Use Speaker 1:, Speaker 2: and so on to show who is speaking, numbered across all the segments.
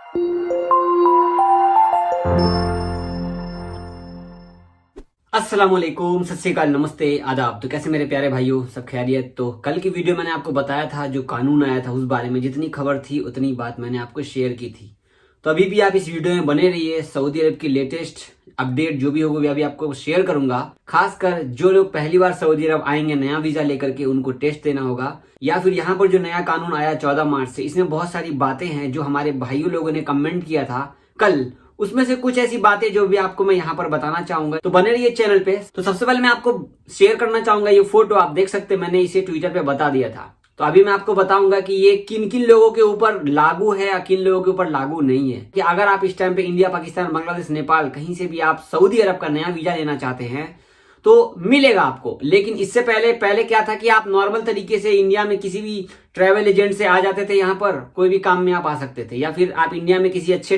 Speaker 1: अस्सलाम वालेकुम, सत श्री अकाल, नमस्ते, आदाब। तो कैसे मेरे प्यारे भाइयों, सब खैरियत। तो कल की वीडियो मैंने आपको बताया था, जो कानून आया था उस बारे में जितनी खबर थी उतनी बात मैंने आपको शेयर की थी। तो अभी भी आप इस वीडियो में बने रहिए। सऊदी अरब की लेटेस्ट अपडेट जो भी होगी अभी आपको शेयर करूंगा। खासकर जो लोग पहली बार सऊदी अरब आएंगे नया वीजा लेकर के, उनको टेस्ट देना होगा, या फिर यहाँ पर जो नया कानून आया 14 मार्च से, इसमें बहुत सारी बातें हैं जो हमारे भाइयों लोगों ने कमेंट किया था कल। उसमें से कुछ ऐसी बातें जो भी आपको मैं यहाँ पर बताना चाहूंगा, तो बने रहिए चैनल पे। तो सबसे पहले मैं आपको शेयर करना चाहूंगा ये फोटो, आप देख सकते हैं, मैंने इसे ट्विटर पे बता दिया था। तो अभी मैं आपको बताऊंगा कि ये किन किन लोगों के ऊपर लागू है या किन लोगों के ऊपर लागू नहीं है। कि अगर आप इस टाइम पे इंडिया, पाकिस्तान, बांग्लादेश, नेपाल, कहीं से भी आप सऊदी अरब का नया वीजा लेना चाहते हैं तो मिलेगा आपको। लेकिन इससे पहले क्या था कि आप नॉर्मल तरीके से इंडिया में किसी भी ट्रेवल एजेंट से आ जाते थे, यहाँ पर कोई भी काम में आप आ सकते थे, या फिर आप इंडिया में किसी अच्छे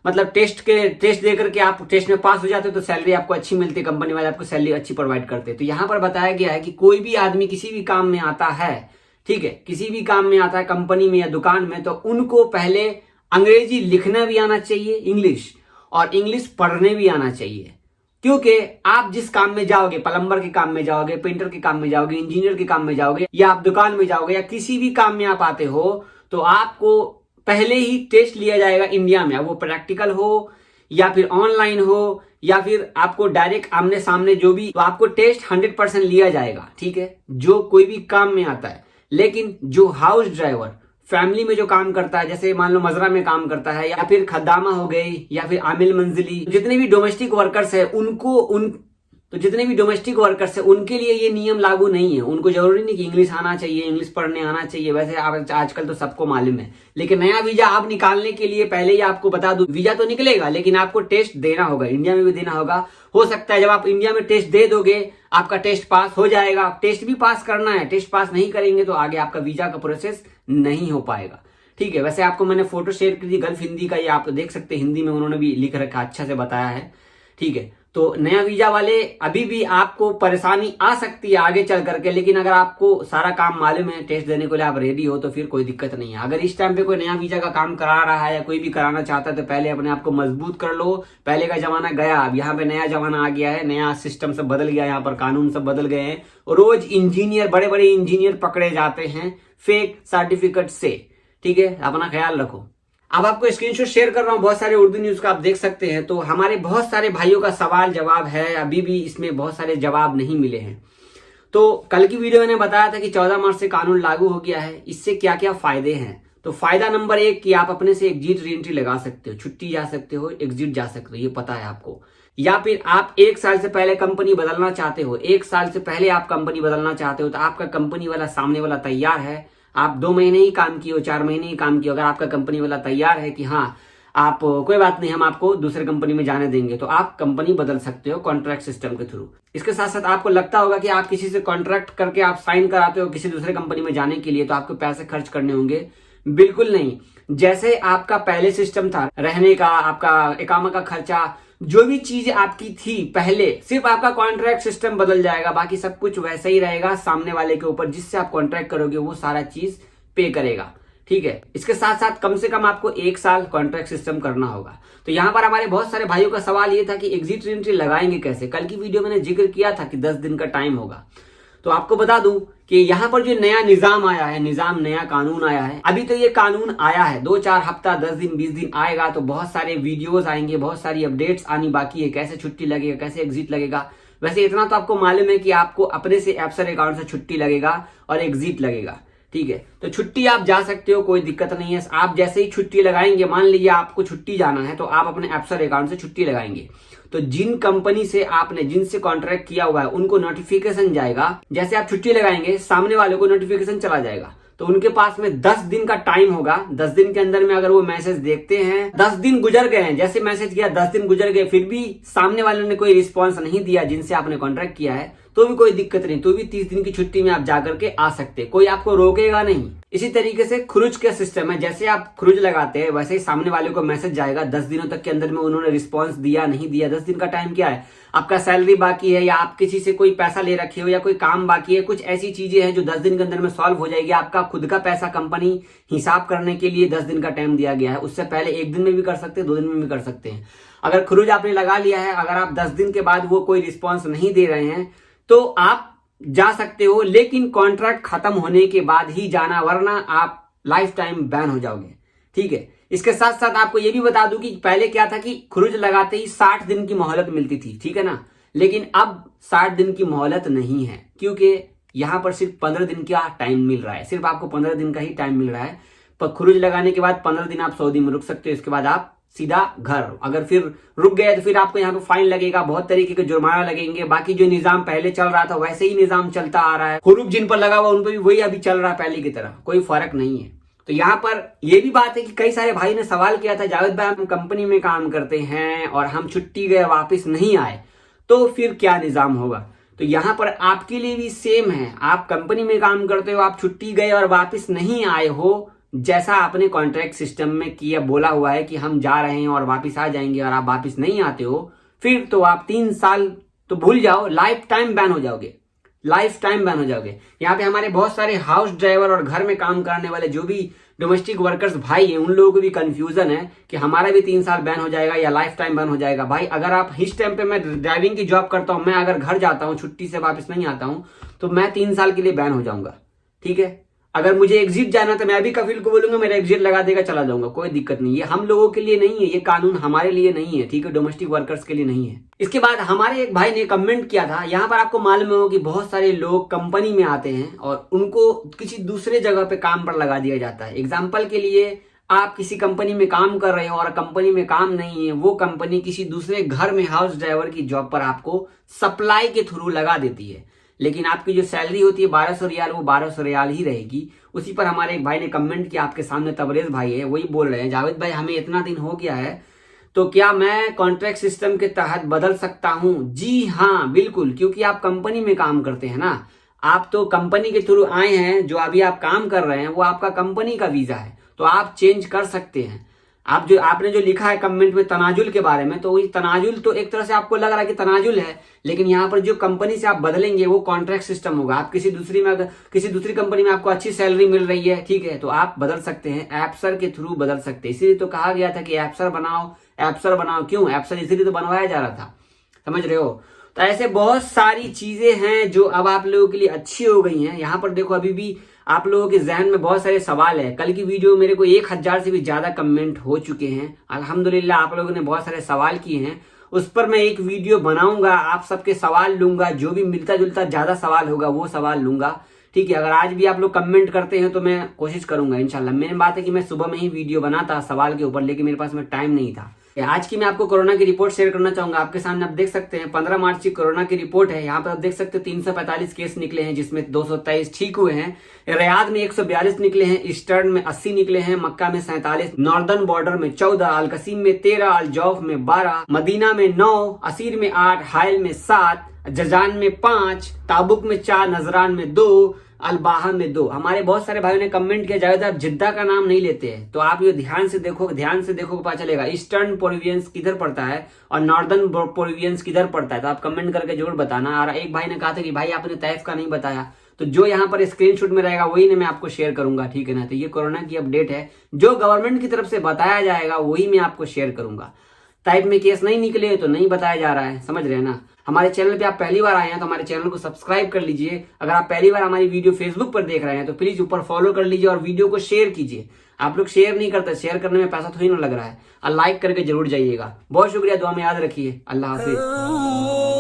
Speaker 1: टेस्ट दे करके आप टेस्ट में पास हो जाते तो सैलरी आपको अच्छी मिलती, कंपनी वाले आपको सैलरी अच्छी प्रोवाइड करते। तो यहाँ पर बताया गया है कि कोई भी आदमी किसी भी काम में आता है, ठीक है, किसी भी काम में आता है कंपनी में या दुकान में, तो उनको पहले अंग्रेजी लिखना भी आना चाहिए, इंग्लिश, और इंग्लिश पढ़ने भी आना चाहिए। क्योंकि आप जिस काम में जाओगे, प्लम्बर के काम में जाओगे, पेंटर के काम में जाओगे, इंजीनियर के काम में जाओगे, या आप दुकान में जाओगे, या किसी भी काम में आप आते हो, तो आपको पहले ही टेस्ट लिया जाएगा इंडिया में। अब वो प्रैक्टिकल हो या फिर ऑनलाइन हो या फिर आपको डायरेक्ट आमने सामने, जो भी, तो आपको टेस्ट 100% लिया जाएगा, ठीक है, जो कोई भी काम में आता है। लेकिन जो हाउस ड्राइवर, फैमिली में जो काम करता है, जैसे मान लो मजरा में काम करता है, या फिर खद्दामा हो गई, या फिर आमिल मंजिली, जितने भी डोमेस्टिक वर्कर्स है उनके लिए ये नियम लागू नहीं है। उनको जरूरी नहीं कि इंग्लिश आना चाहिए, इंग्लिश पढ़ने आना चाहिए, वैसे आजकल तो सबको मालूम है। लेकिन नया वीजा आप निकालने के लिए पहले ही आपको बता दूं, वीजा तो निकलेगा लेकिन आपको टेस्ट देना होगा, इंडिया में भी देना होगा। हो सकता है जब आप इंडिया में टेस्ट दे दोगे, आपका टेस्ट पास हो जाएगा। टेस्ट भी पास करना है, टेस्ट पास नहीं करेंगे तो आगे आपका वीजा का प्रोसेस नहीं हो पाएगा, ठीक है। वैसे आपको मैंने फोटो शेयर की थी गल्फ हिंदी का, ये आप देख सकते हैं, हिंदी में उन्होंने भी लिख रखा, अच्छा से बताया है, ठीक है। तो नया वीजा वाले अभी भी आपको परेशानी आ सकती है आगे चल करके, लेकिन अगर आपको सारा काम मालूम है, टेस्ट देने के लिए आप रेडी हो, तो फिर कोई दिक्कत नहीं है। अगर इस टाइम पे कोई नया वीजा का काम करा रहा है या कोई भी कराना चाहता है, तो पहले अपने आप को मजबूत कर लो। पहले का जमाना गया, अब यहाँ पे नया जमाना आ गया है, नया सिस्टम सब बदल गया, यहाँ पर कानून सब बदल गए हैं। रोज इंजीनियर, बड़े बड़े इंजीनियर पकड़े जाते हैं फेक सर्टिफिकेट से, ठीक है, अपना ख्याल रखो। अब आपको स्क्रीनशॉट शेयर कर रहा हूं बहुत सारे उर्दू न्यूज का, आप देख सकते हैं। तो हमारे बहुत सारे भाइयों का सवाल जवाब है, अभी भी इसमें बहुत सारे जवाब नहीं मिले हैं। तो कल की वीडियो मैंने बताया था कि 14 मार्च से कानून लागू हो गया है, इससे क्या क्या फायदे हैं। तो फायदा नंबर 1 कि आप अपने से एग्जिट री एंट्री लगा सकते हो, छुट्टी जा सकते हो, एग्जिट जा सकते हो, ये पता है आपको। या फिर आप 1 साल से पहले कंपनी बदलना चाहते हो, 1 साल से पहले आप कंपनी बदलना चाहते हो, तो आपका कंपनी वाला, सामने वाला तैयार है। आप 2 महीने ही काम किए हो, 4 महीने ही काम किए, अगर आपका कंपनी वाला तैयार है कि हाँ आप कोई बात नहीं, हम आपको दूसरे कंपनी में जाने देंगे, तो आप कंपनी बदल सकते हो कॉन्ट्रैक्ट सिस्टम के थ्रू। इसके साथ साथ आपको लगता होगा कि आप किसी से कॉन्ट्रैक्ट करके आप साइन कराते हो किसी दूसरे कंपनी में जाने के लिए, तो आपको पैसे खर्च करने होंगे। बिल्कुल नहीं, जैसे आपका पहले सिस्टम था, रहने का, आपका इकामा का खर्चा, जो भी चीज आपकी थी पहले, सिर्फ आपका कॉन्ट्रैक्ट सिस्टम बदल जाएगा, बाकी सब कुछ वैसा ही रहेगा। सामने वाले के ऊपर जिससे आप कॉन्ट्रैक्ट करोगे वो सारा चीज पे करेगा, ठीक है। इसके साथ साथ कम से कम आपको 1 साल कॉन्ट्रैक्ट सिस्टम करना होगा। तो यहाँ पर हमारे बहुत सारे भाइयों का सवाल ये था कि एग्जिट री एंट्री लगाएंगे कैसे। कल की वीडियो मैंने जिक्र किया था कि 10 दिन का टाइम होगा। तो आपको बता दूं कि यहाँ पर जो नया निजाम आया है, नया कानून आया है, अभी तो ये कानून आया है, 2-4 हफ्ता, 10 दिन, 20 दिन आएगा, तो बहुत सारे वीडियोस आएंगे, बहुत सारी अपडेट्स आनी बाकी है, कैसे छुट्टी लगेगा, कैसे एग्जिट लगेगा। वैसे इतना तो आपको मालूम है कि आपको अपने से एप्सर अकाउंट से छुट्टी लगेगा और एग्जिट लगेगा, ठीक है। तो छुट्टी आप जा सकते हो, कोई दिक्कत नहीं है। आप जैसे ही छुट्टी लगाएंगे, मान लीजिए आपको छुट्टी जाना है, तो आप अपने एप्सर अकाउंट से छुट्टी लगाएंगे, तो जिन कंपनी से आपने, जिनसे कॉन्ट्रैक्ट किया हुआ है, उनको नोटिफिकेशन जाएगा। जैसे आप छुट्टी लगाएंगे, सामने वाले को नोटिफिकेशन चला जाएगा, तो उनके पास में 10 दिन का टाइम होगा। 10 दिन के अंदर में अगर वो मैसेज देखते हैं, 10 दिन गुजर गए हैं, जैसे मैसेज किया 10 दिन गुजर गए, फिर भी सामने वाले ने कोई रिस्पॉन्स नहीं दिया जिनसे आपने कॉन्ट्रैक्ट किया है, तो भी कोई दिक्कत नहीं, तो भी 30 दिन की छुट्टी में आप जाकर के आ सकते, कोई आपको रोकेगा नहीं। इसी तरीके से खरुज का सिस्टम है, जैसे आप खरुज लगाते हैं वैसे ही सामने वाले को मैसेज जाएगा 10 दिनों तक के अंदर में उन्होंने रिस्पॉन्स दिया नहीं दिया। 10 दिन का टाइम क्या है, आपका सैलरी बाकी है या आप किसी से कोई पैसा ले रखे हो या कोई काम बाकी है, कुछ ऐसी चीजें हैं जो 10 दिन के अंदर में सॉल्व हो जाएगी। आपका खुद का पैसा कंपनी हिसाब करने के लिए 10 दिन का टाइम दिया गया है, उससे पहले 1 दिन में भी कर सकते हैं, 2 दिन में भी कर सकते हैं। अगर खरुज आपने लगा लिया है, अगर आप 10 दिन के बाद वो कोई रिस्पॉन्स नहीं दे रहे हैं तो आप जा सकते हो, लेकिन कॉन्ट्रैक्ट खत्म होने के बाद ही जाना, वरना आप लाइफ टाइम बैन हो जाओगे। ठीक है, इसके साथ साथ आपको यह भी बता दूं कि पहले क्या था कि खरुज लगाते ही 60 दिन की मोहलत मिलती थी, ठीक है ना, लेकिन अब 60 दिन की मोहलत नहीं है, क्योंकि यहां पर सिर्फ 15 दिन का टाइम मिल रहा है, सिर्फ आपको 15 दिन का ही टाइम मिल रहा है। पर खरुज लगाने के बाद 15 दिन आप सऊदी में रुक सकते हो, इसके बाद आप सीधा घर। अगर फिर रुक गए तो फिर आपको यहाँ पे फाइन लगेगा, बहुत तरीके के जुर्माना लगेंगे। बाकी जो निजाम पहले चल रहा था वैसे ही निजाम चलता आ रहा है, हुरूफ जिन पर लगा हुआ उन पर भी वही अभी चल रहा है पहले की तरह, कोई फर्क नहीं है। तो यहाँ पर यह भी बात है कि कई सारे भाई ने सवाल किया था, जावेद भाई हम कंपनी में काम करते हैं और हम छुट्टी गए वापिस नहीं आए तो फिर क्या निजाम होगा। तो यहाँ पर आपके लिए भी सेम है, आप कंपनी में काम करते हो, आप छुट्टी गए और वापिस नहीं आए हो, जैसा आपने कॉन्ट्रैक्ट सिस्टम में किया बोला हुआ है कि हम जा रहे हैं और वापस आ जाएंगे और आप वापस नहीं आते हो, फिर तो आप 3 साल तो भूल जाओ, लाइफ टाइम बैन हो जाओगे, लाइफ टाइम बैन हो जाओगे। यहाँ पे हमारे बहुत सारे हाउस ड्राइवर और घर में काम करने वाले जो भी डोमेस्टिक वर्कर्स भाई हैं, उन लोगों को भी कंफ्यूजन है कि हमारा भी 3 साल बैन हो जाएगा या लाइफ टाइम बैन हो जाएगा। भाई अगर आप इस टाइम पे, मैं ड्राइविंग की जॉब करता हूं, मैं अगर घर जाता हूं छुट्टी से वापस नहीं आता हूं तो मैं 3 साल के लिए बैन हो जाऊंगा। ठीक है, अगर मुझे एग्जिट जाना तो मैं अभी कफिल को बोलूंगा मेरा एग्जिट लगा देगा, चला जाऊंगा, कोई दिक्कत नहीं। ये हम लोगों के लिए नहीं है, ये कानून हमारे लिए नहीं है, ठीक है, डोमेस्टिक वर्कर्स के लिए नहीं है। इसके बाद हमारे एक भाई ने कमेंट किया था, यहाँ पर आपको मालूम हो कि बहुत सारे लोग कंपनी में आते हैं और उनको किसी दूसरे जगह पे काम पर लगा दिया जाता है। एग्जाम्पल के लिए आप किसी कंपनी में काम कर रहे हो और कंपनी में काम नहीं है, वो कंपनी किसी दूसरे घर में हाउस ड्राइवर की जॉब पर आपको सप्लाई के थ्रू लगा देती है, लेकिन आपकी जो सैलरी होती है 1200 रियाल, वो 1200 रियाल ही रहेगी। उसी पर हमारे एक भाई ने कमेंट किया, आपके सामने तबरेज भाई है, वही बोल रहे हैं, जावेद भाई हमें इतना दिन हो गया है तो क्या मैं कॉन्ट्रैक्ट सिस्टम के तहत बदल सकता हूं? जी हाँ बिल्कुल, क्योंकि आप कंपनी में काम करते हैं ना, आप तो कंपनी के थ्रू आए हैं, जो अभी आप काम कर रहे हैं वो आपका कंपनी का वीजा है, तो आप चेंज कर सकते हैं। आपने जो लिखा है कमेंट में तनाजुल के बारे में, तो वही तनाजुल तो एक तरह से आपको लग रहा है कि तनाजुल है, लेकिन यहाँ पर जो कंपनी से आप बदलेंगे वो कॉन्ट्रैक्ट सिस्टम होगा। आप किसी दूसरी कंपनी में आपको अच्छी सैलरी मिल रही है, ठीक है, तो आप बदल सकते हैं, एप्सर के थ्रू बदल सकते हैं। इसीलिए तो कहा गया था कि एप्सर बनाओ, एप्सर बनाओ। क्यों एप्सर? इसीलिए तो बनवाया जा रहा था, समझ रहे हो। तो ऐसे बहुत सारी चीजें हैं जो अब आप लोगों के लिए अच्छी हो गई हैं। यहाँ पर देखो अभी भी आप लोगों के जहन में बहुत सारे सवाल है। कल की वीडियो मेरे को 1000 से भी ज्यादा कमेंट हो चुके हैं, अल्हम्दुलिल्लाह आप लोगों ने बहुत सारे सवाल किए हैं, उस पर मैं एक वीडियो बनाऊंगा, आप सबके सवाल लूंगा, जो भी मिलता जुलता ज्यादा सवाल होगा वो सवाल लूंगा, ठीक है। अगर आज भी आप लोग कमेंट करते हैं तो मैं कोशिश करूंगा इंशाल्लाह। मेन बात है कि मैं सुबह में ही वीडियो बनाता सवाल के ऊपर, लेकिन मेरे पास में टाइम नहीं था। आज की मैं आपको कोरोना की रिपोर्ट शेयर करना चाहूंगा आपके सामने। आप देख सकते हैं 15 मार्च की कोरोना की रिपोर्ट है। यहाँ पर आप देख सकते हैं 345 केस निकले हैं, जिसमें 223 ठीक हुए हैं। रियाद में 142 निकले हैं, ईस्टर्न में 80 निकले हैं, मक्का में 47, नॉर्दर्न बॉर्डर में 14, अल कसीम में 13, अल जौफ में 12, मदीना में 9, असीर में 8, हायल में 7, जजान में 5, ताबुक में 4, नजरान में 2, अलबाहा में 2। हमारे बहुत सारे भाइयों ने कमेंट किया, जावेद आप जिद्दा का नाम नहीं लेते हैं, तो आप ये ध्यान से देखो पता चलेगा ईस्टर्न प्रोविंस किधर पड़ता है और नॉर्दर्न प्रोविंस किधर पड़ता है, तो आप कमेंट करके जरूर बताना। और एक भाई ने कहा था कि भाई आपने तैफ का नहीं बताया, तो जो यहाँ पर स्क्रीनशॉट में रहेगा वही ने मैं आपको शेयर करूंगा, ठीक है ना। तो ये कोरोना की अपडेट है, जो गवर्नमेंट की तरफ से बताया जाएगा वही मैं आपको शेयर करूंगा। टाइप में केस नहीं निकले तो नहीं बताया जा रहा है, समझ रहे हैं ना। हमारे चैनल पे आप पहली बार आए हैं तो हमारे चैनल को सब्सक्राइब कर लीजिए। अगर आप पहली बार हमारी वीडियो फेसबुक पर देख रहे हैं तो प्लीज ऊपर फॉलो कर लीजिए और वीडियो को शेयर कीजिए। आप लोग शेयर नहीं करते, शेयर करने में पैसा थोड़ी ना लग रहा है, और लाइक करके जरूर जाइएगा। बहुत शुक्रिया, दुआ में याद रखिए। अल्लाह हाफिज।